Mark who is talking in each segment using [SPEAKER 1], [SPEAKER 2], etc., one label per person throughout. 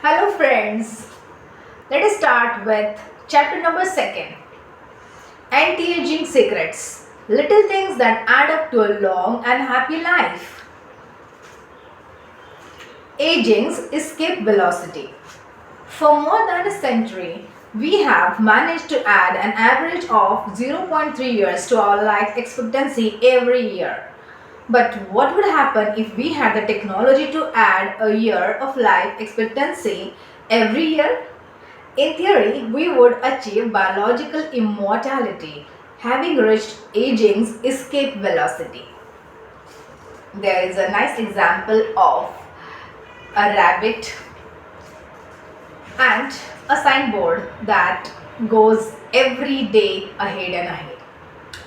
[SPEAKER 1] Hello friends, let us start with chapter number 2, Anti-Aging Secrets, little things that add up to a long and happy life. Aging's escape velocity. For more than a century, we have managed to add an average of zero point 0.3 years to our life expectancy every year. But what would happen if we had the technology to add a year of life expectancy every year? In theory, we would achieve biological immortality, having reached aging's escape velocity. There is a nice example of a rabbit and a signboard that goes every day ahead and ahead.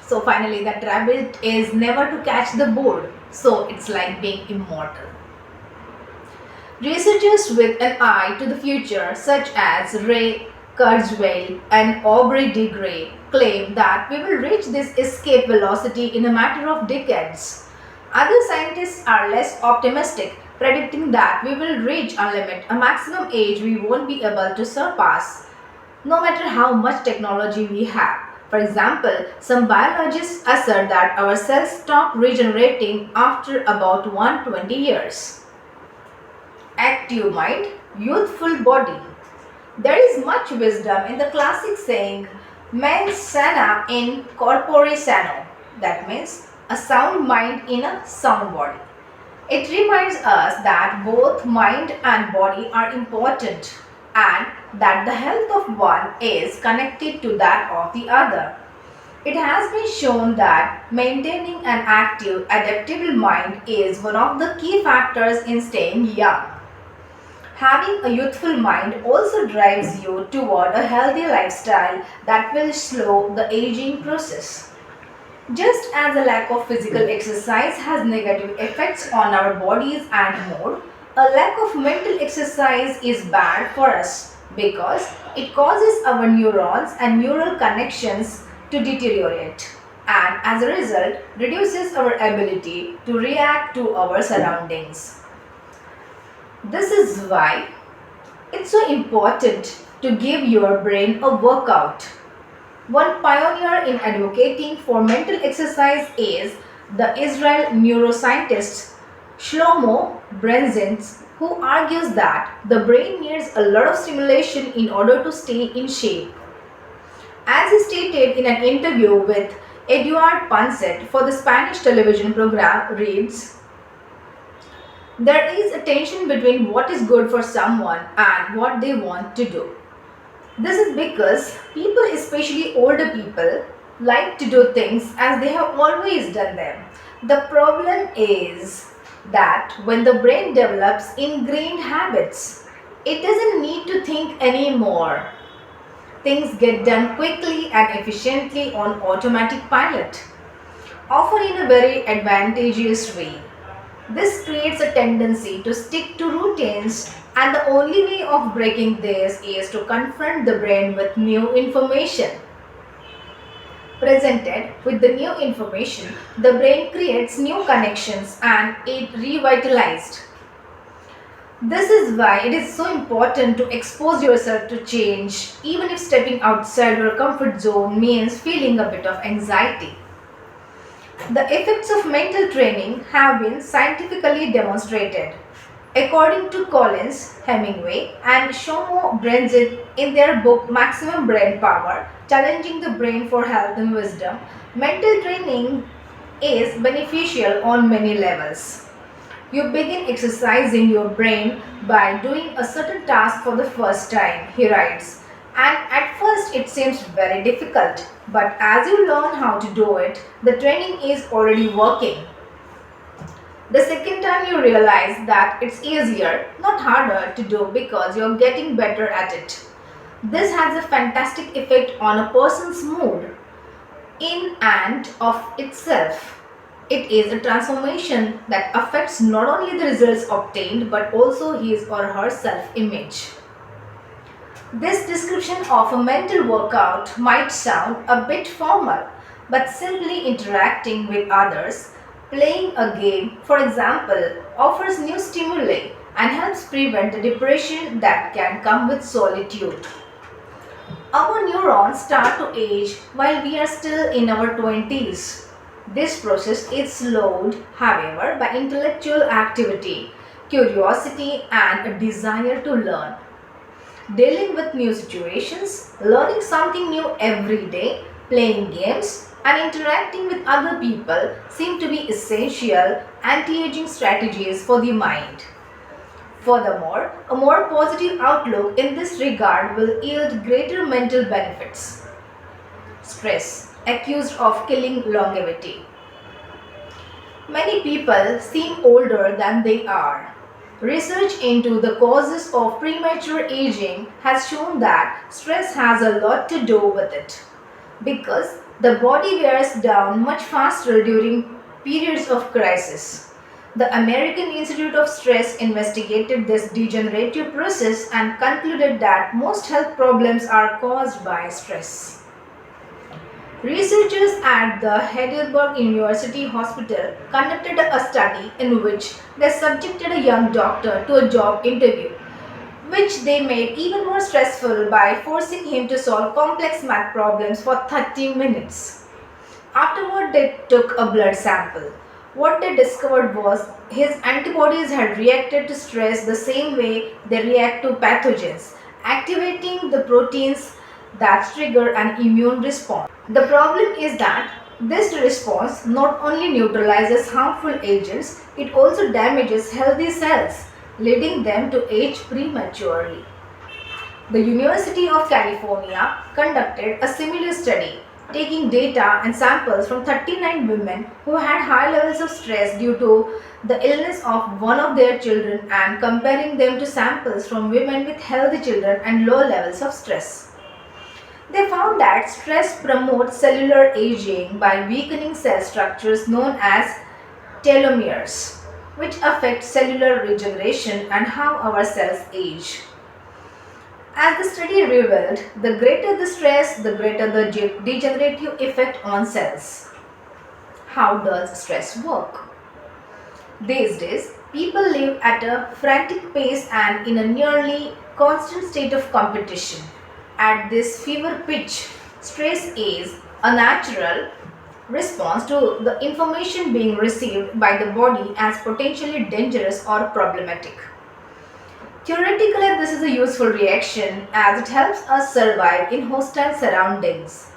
[SPEAKER 1] So finally, that rabbit is never to catch the board, so it's like being immortal. Researchers with an eye to the future, such as Ray Kurzweil and Aubrey de Grey, claim that we will reach this escape velocity in a matter of decades. Other scientists are less optimistic, predicting that we will reach a maximum age we won't be able to surpass, no matter how much technology we have. For example, some biologists assert that our cells stop regenerating after about 120 years. Active mind, youthful body. There is much wisdom in the classic saying, mens sana in corpore sano. That means a sound mind in a sound body. It reminds us that both mind and body are important and that the health of one is connected to that of the other. It has been shown that maintaining an active, adaptable mind is one of the key factors in staying young. Having a youthful mind also drives you toward a healthy lifestyle that will slow the aging process. Just as a lack of physical exercise has negative effects on our bodies and mood, a lack of mental exercise is bad for us because it causes our neurons and neural connections to deteriorate and as a result reduces our ability to react to our surroundings. This is why it's so important to give your brain a workout. One pioneer in advocating for mental exercise is the Israel neuroscientist Shlomo Brenzins, who argues that the brain needs a lot of stimulation in order to stay in shape. As he stated in an interview with Eduard Panset for the Spanish television program Reads, there is a tension between what is good for someone and what they want to do. This is because people, especially older people, like to do things as they have always done them. The problem is that when the brain develops ingrained habits, it doesn't need to think anymore. Things get done quickly and efficiently on automatic pilot, often in a very advantageous way. This creates a tendency to stick to routines, and the only way of breaking this is to confront the brain with new information. Presented with the new information, the brain creates new connections and it revitalized. This is why it is so important to expose yourself to change, even if stepping outside your comfort zone means feeling a bit of anxiety. The effects of mental training have been scientifically demonstrated. According to Collins, Hemingway, and Shlomo Brenzin in their book Maximum Brain Power, Challenging the Brain for Health and Wisdom, mental training is beneficial on many levels. You begin exercising your brain by doing a certain task for the first time, he writes. And at first it seems very difficult, but as you learn how to do it, the training is already working. The second time you realize that it's easier, not harder to do because you're getting better at it. This has a fantastic effect on a person's mood in and of itself. It is a transformation that affects not only the results obtained but also his or her self-image. This description of a mental workout might sound a bit formal, but simply interacting with others, playing a game, for example, offers new stimuli and helps prevent the depression that can come with solitude. Our neurons start to age while we are still in our 20s. This process is slowed, however, by intellectual activity, curiosity, and a desire to learn. Dealing with new situations, learning something new every day, playing games, and interacting with other people seem to be essential anti-aging strategies for the mind. Furthermore, a more positive outlook in this regard will yield greater mental benefits. Stress, accused of killing longevity. Many people seem older than they are. Research into the causes of premature aging has shown that stress has a lot to do with it because the body wears down much faster during periods of crisis. The American Institute of Stress investigated this degenerative process and concluded that most health problems are caused by stress. Researchers at the Heidelberg University Hospital conducted a study in which they subjected a young doctor to a job interview, which they made even more stressful by forcing him to solve complex math problems for 30 minutes. Afterward, they took a blood sample. What they discovered was his antibodies had reacted to stress the same way they react to pathogens, activating the proteins that trigger an immune response. The problem is that this response not only neutralizes harmful agents, it also damages healthy cells, leading them to age prematurely. The University of California conducted a similar study, taking data and samples from 39 women who had high levels of stress due to the illness of one of their children and comparing them to samples from women with healthy children and low levels of stress. They found that stress promotes cellular aging by weakening cell structures known as telomeres, which affect cellular regeneration and how our cells age. As the study revealed, the greater the stress, the greater the degenerative effect on cells. How does stress work? These days, people live at a frantic pace and in a nearly constant state of competition. At this fever pitch, stress is a natural response to the information being received by the body as potentially dangerous or problematic. Theoretically, this is a useful reaction as it helps us survive in hostile surroundings.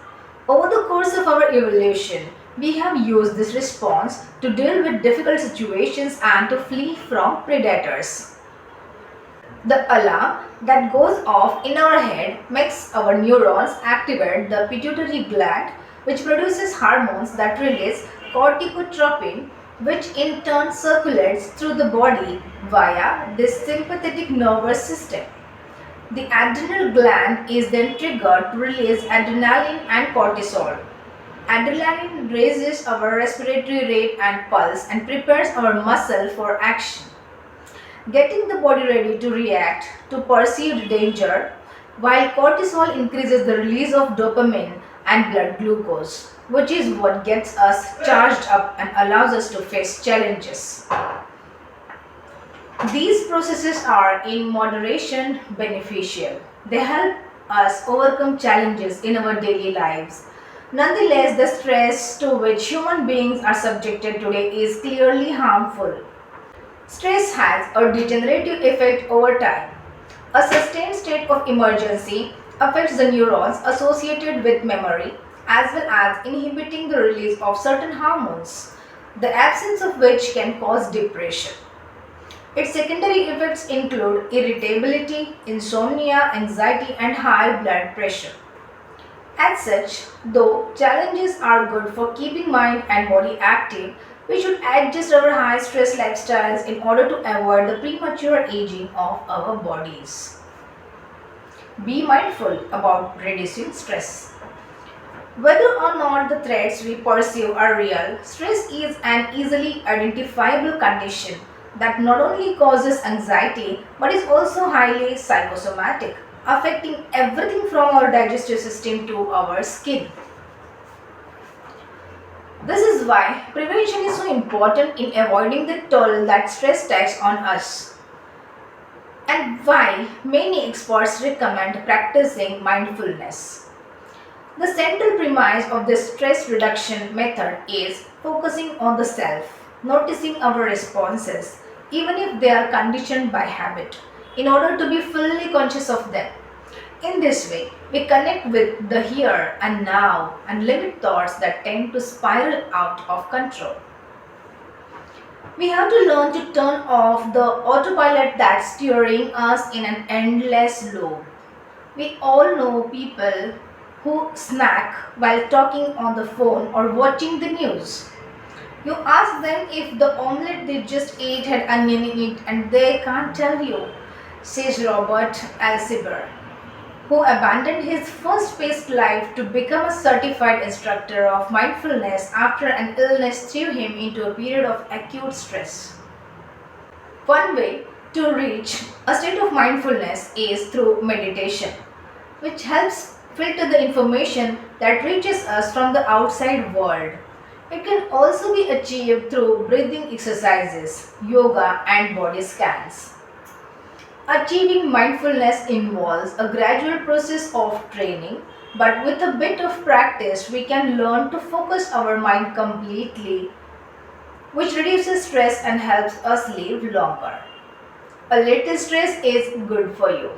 [SPEAKER 1] Over the course of our evolution, we have used this response to deal with difficult situations and to flee from predators. The alarm that goes off in our head makes our neurons activate the pituitary gland, which produces hormones that release corticotropin, which in turn circulates through the body via this sympathetic nervous system. The adrenal gland is then triggered to release adrenaline and cortisol. Adrenaline raises our respiratory rate and pulse and prepares our muscle for action, getting the body ready to react to perceived danger, while cortisol increases the release of dopamine and blood glucose, which is what gets us charged up and allows us to face challenges. These processes are in moderation beneficial. They help us overcome challenges in our daily lives. Nonetheless, the stress to which human beings are subjected today is clearly harmful. Stress has a degenerative effect over time. A sustained state of emergency affects the neurons associated with memory as well as inhibiting the release of certain hormones, the absence of which can cause depression. Its secondary effects include irritability, insomnia, anxiety, and high blood pressure. As such, though challenges are good for keeping mind and body active, we should adjust our high stress lifestyles in order to avoid the premature aging of our bodies. Be mindful about reducing stress. Whether or not the threats we perceive are real, stress is an easily identifiable condition that not only causes anxiety but is also highly psychosomatic, affecting everything from our digestive system to our skin. This is why prevention is so important in avoiding the toll that stress takes on us. and why many experts recommend practicing mindfulness. The central premise of this stress reduction method is focusing on the self, noticing our responses, even if they are conditioned by habit, in order to be fully conscious of them. In this way, we connect with the here and now and limit thoughts that tend to spiral out of control. We have to learn to turn off the autopilot that's steering us in an endless loop. We all know people who snack while talking on the phone or watching the news. You ask them if the omelette they just ate had onion in it and they can't tell you, says Robert Alcibar, who abandoned his fast-paced life to become a certified instructor of mindfulness after an illness threw him into a period of acute stress. One way to reach a state of mindfulness is through meditation, which helps filter the information that reaches us from the outside world. It can also be achieved through breathing exercises, yoga, and body scans. Achieving mindfulness involves a gradual process of training, but with a bit of practice, we can learn to focus our mind completely, which reduces stress and helps us live longer. A little stress is good for you.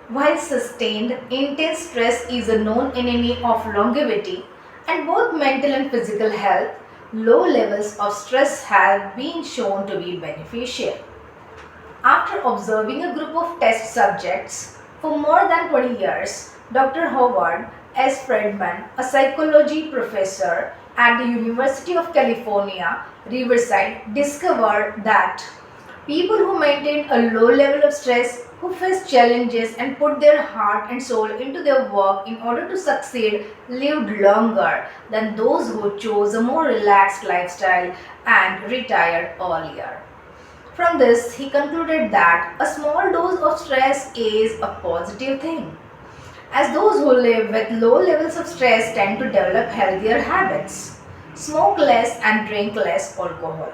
[SPEAKER 1] While sustained, intense stress is a known enemy of longevity and both mental and physical health, low levels of stress have been shown to be beneficial. After observing a group of test subjects for more than 20 years, Dr. Howard S. Friedman, a psychology professor at the University of California, Riverside, discovered that people who maintain a low level of stress, who face challenges and put their heart and soul into their work in order to succeed, lived longer than those who chose a more relaxed lifestyle and retired earlier. From this, he concluded that a small dose of stress is a positive thing, as those who live with low levels of stress tend to develop healthier habits, smoke less, and drink less alcohol.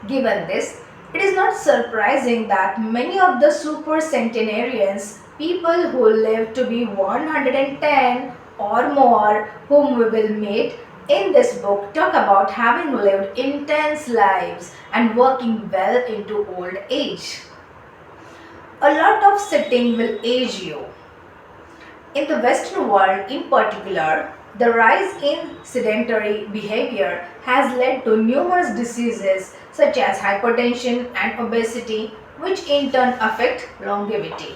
[SPEAKER 1] Given this, it is not surprising that many of the super centenarians, people who live to be 110 or more, whom we will meet in this book, talk about having lived intense lives and working well into old age. A lot of sitting will age you. In the Western world in particular, the rise in sedentary behavior has led to numerous diseases such as hypertension and obesity, which in turn affect longevity.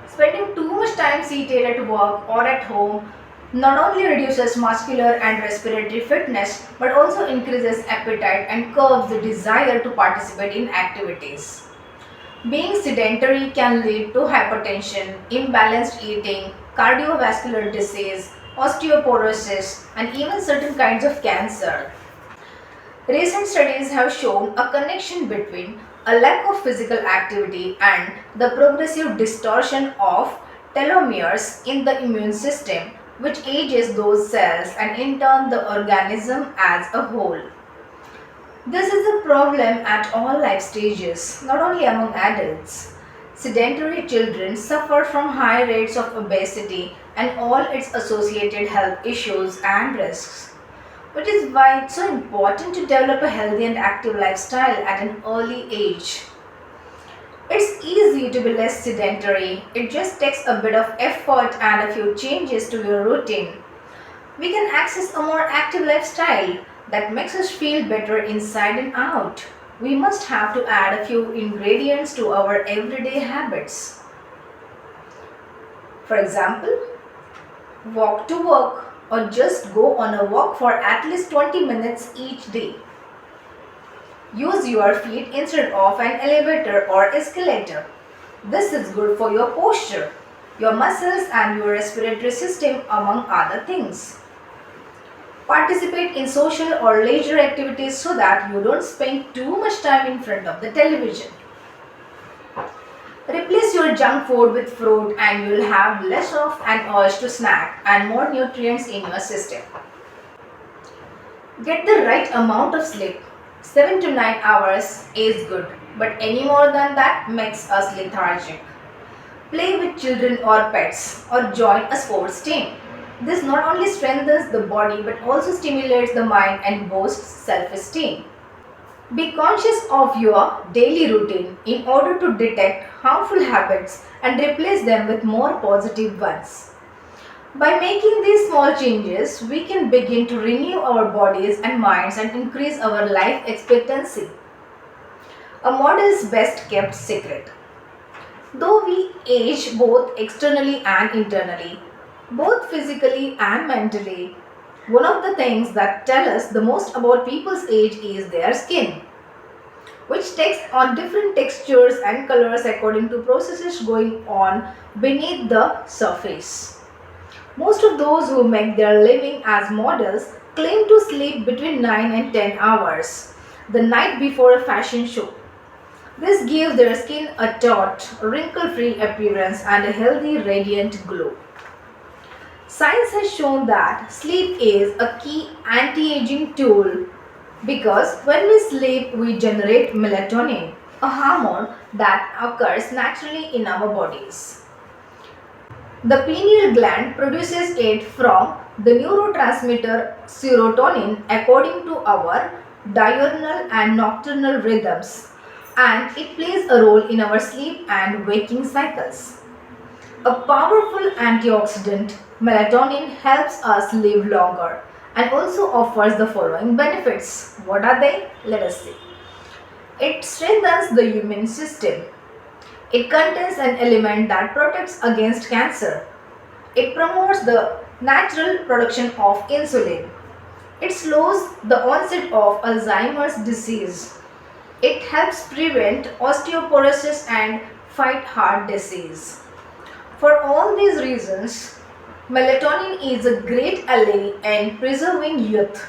[SPEAKER 1] Spending too much time seated at work or at home not only reduces muscular and respiratory fitness but also increases appetite and curbs the desire to participate in activities. Being sedentary can lead to hypertension, imbalanced eating, cardiovascular disease, osteoporosis, and even certain kinds of cancer. Recent studies have shown a connection between a lack of physical activity and the progressive distortion of telomeres in the immune system, which ages those cells and in turn the organism as a whole. This is a problem at all life stages, not only among adults. Sedentary children suffer from high rates of obesity and all its associated health issues and risks, which is why it's so important to develop a healthy and active lifestyle at an early age. It's easy to be less sedentary, it just takes a bit of effort and a few changes to your routine. We can access a more active lifestyle that makes us feel better inside and out. We must have to add a few ingredients to our everyday habits. For example, walk to work or just go on a walk for at least 20 minutes each day. Use your feet instead of an elevator or escalator. This is good for your posture, your muscles and your respiratory system among other things. Participate in social or leisure activities so that you don't spend too much time in front of the television. Replace your junk food with fruit and you will have less of an urge to snack and more nutrients in your system. Get the right amount of sleep. 7 to 9 hours is good. but any more than that makes us lethargic. Play with children or pets, or join a sports team. This not only strengthens the body but also stimulates the mind and boosts self esteem. Be conscious of your daily routine in order to detect harmful habits and replace them with more positive ones. By making these small changes, we can begin to renew our bodies and minds and increase our life expectancy. A model's best kept secret. Though we age both externally and internally, both physically and mentally, one of the things that tell us the most about people's age is their skin, which takes on different textures and colors according to processes going on beneath the surface. Most of those who make their living as models claim to sleep between 9 and 10 hours the night before a fashion show. This gives their skin a taut, wrinkle-free appearance and a healthy, radiant glow. Science has shown that sleep is a key anti-aging tool because when we sleep, we generate melatonin, a hormone that occurs naturally in our bodies. The pineal gland produces it from the neurotransmitter serotonin according to our diurnal and nocturnal rhythms, and it plays a role in our sleep and waking cycles. A powerful antioxidant, melatonin helps us live longer and also offers the following benefits. What are they? Let us see. It strengthens the immune system. It contains an element that protects against cancer. It promotes the natural production of insulin. It slows the onset of Alzheimer's disease. It helps prevent osteoporosis and fight heart disease. For all these reasons, melatonin is a great ally in preserving youth.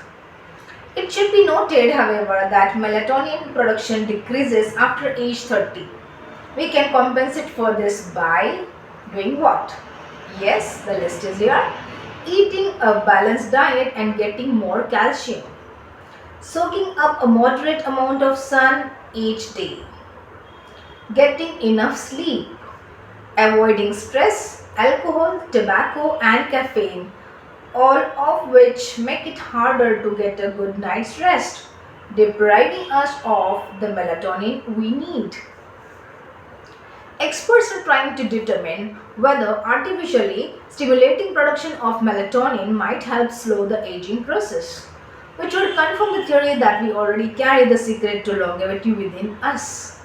[SPEAKER 1] It should be noted, however, that melatonin production decreases after age 30. We can compensate for this by doing what? Yes, the list is here. Eating a balanced diet and getting more calcium. Soaking up a moderate amount of sun each day. Getting enough sleep. Avoiding stress, alcohol, tobacco and caffeine, all of which make it harder to get a good night's rest, depriving us of the melatonin we need. Experts are trying to determine whether artificially stimulating production of melatonin might help slow the aging process, which would confirm the theory that we already carry the secret to longevity within us.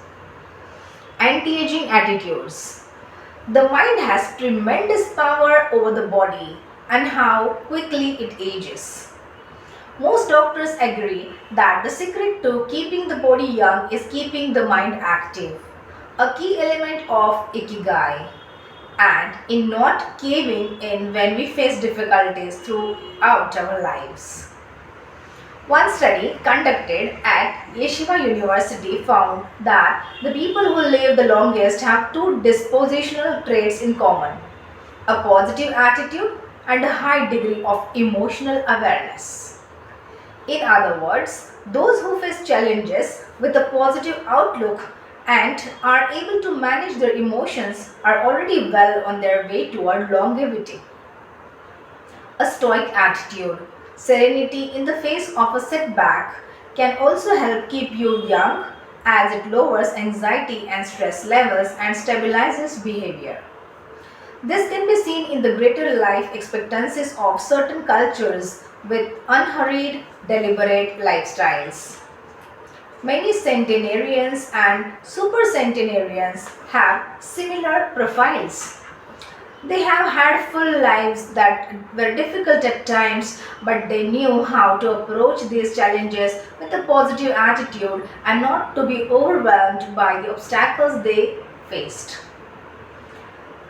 [SPEAKER 1] Anti-aging attitudes. The mind has tremendous power over the body and how quickly it ages. Most doctors agree that the secret to keeping the body young is keeping the mind active, a key element of Ikigai, and in not caving in when we face difficulties throughout our lives. One study conducted at Yeshiva University found that the people who live the longest have two dispositional traits in common: a positive attitude and a high degree of emotional awareness. In other words, those who face challenges with a positive outlook and are able to manage their emotions are already well on their way toward longevity. A stoic attitude, serenity in the face of a setback, can also help keep you young as it lowers anxiety and stress levels and stabilizes behavior. This can be seen in the greater life expectancies of certain cultures with unhurried, deliberate lifestyles. Many centenarians and supercentenarians have similar profiles. They have had full lives that were difficult at times, but they knew how to approach these challenges with a positive attitude and not to be overwhelmed by the obstacles they faced.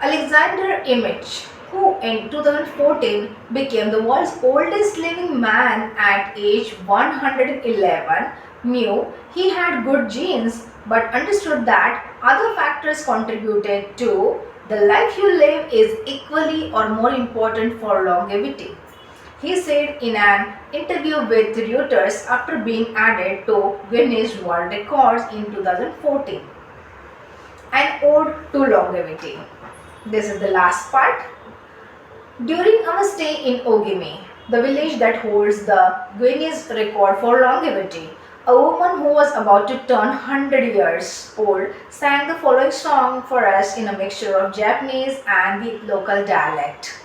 [SPEAKER 1] Alexander Imich, who in 2014 became the world's oldest living man at age 111, knew he had good genes but understood that other factors contributed to the life you live is equally or more important for longevity. He said in an interview with Reuters after being added to Guinness World Records in 2014. An ode to longevity. This is the last part. During our stay in Ogimi, the village that holds the Guinness record for longevity, a woman who was about to turn 100 years old sang the following song for us in a mixture of Japanese and the local dialect.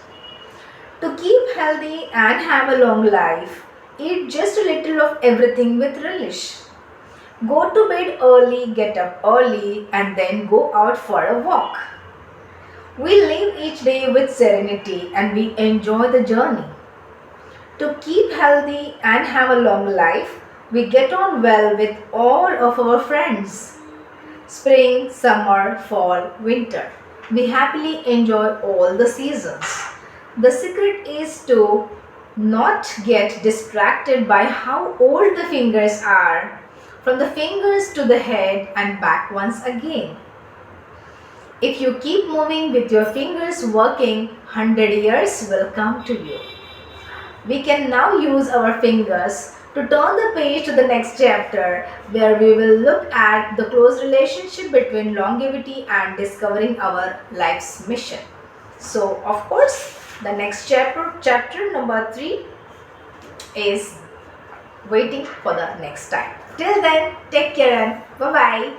[SPEAKER 1] To keep healthy and have a long life, eat just a little of everything with relish. Go to bed early, get up early, and then go out for a walk. We live each day with serenity and we enjoy the journey. To keep healthy and have a long life, we get on well with all of our friends. Spring, summer, fall, winter. We happily enjoy all the seasons. The secret is to not get distracted by how old the fingers are, from the fingers to the head and back once again. If you keep moving with your fingers working, 100 years will come to you. We can now use our fingers to turn the page to the next chapter where we will look at the close relationship between longevity and discovering our life's mission. So, of course, the next chapter number 3 is waiting for the next time. Till then, take care and bye-bye.